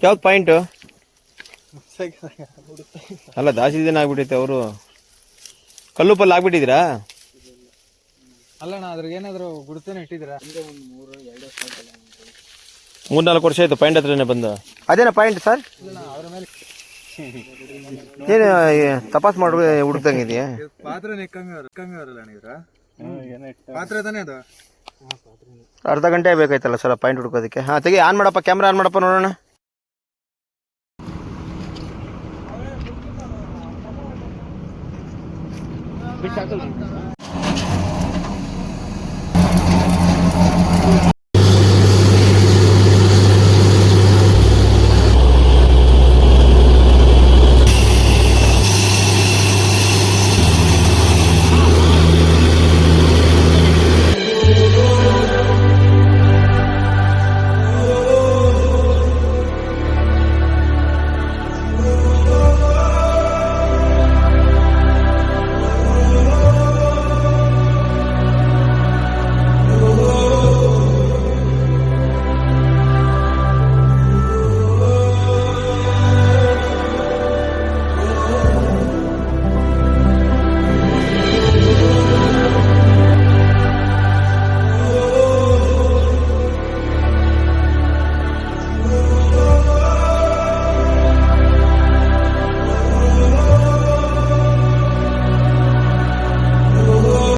ಯಾವ್ದು ಪಾಯಿಂಟು? ಅಲ್ಲ ಜಾಸ್ತಿ ದಿನ ಆಗ್ಬಿಟ್ಟೈತೆ. ಅವರು ಕಲ್ಲು ಪಲ್ಲು ಆಗ್ಬಿಟ್ಟಿದ್ದೀರಾ? ಅಲ್ಲಣ್ಣ ಅದ್ರಿಗೆ ಏನಾದ್ರು ಗುರುತೇನೆ ಇಟ್ಟಿದ್ದೀರಾ? 3-4 ವರ್ಷ ಆಯ್ತು ಪಾಯಿಂಟ್ ಹತ್ರನೇ ಬಂದು. ಅದೇನಾ ಪಾಯಿಂಟ್ ಸರ್? ಅವ್ರ ಮೇಲೆ ಏನು ತಪಾಸ್ ಮಾಡಿ ಹುಡುಕ್ದಂಗಿದೆಯಾ? ಪಾತ್ರ ಪಾತ್ರ ತಾನೇ ಅದು. ಅರ್ಧ ಗಂಟೆ ಬೇಕಾಯ್ತಲ್ಲ ಸರ್ ಪಾಯಿಂಟ್ ಹುಡುಕೋದಕ್ಕೆ. ಹಾಂ ತೆಗಿ, ಆನ್ ಮಾಡಪ್ಪ, ಕ್ಯಾಮ್ರಾ ಆನ್ ಮಾಡಪ್ಪ ನೋಡೋಣ. ಬಿಟ್ಟು ಹಾಕಲ್ಲ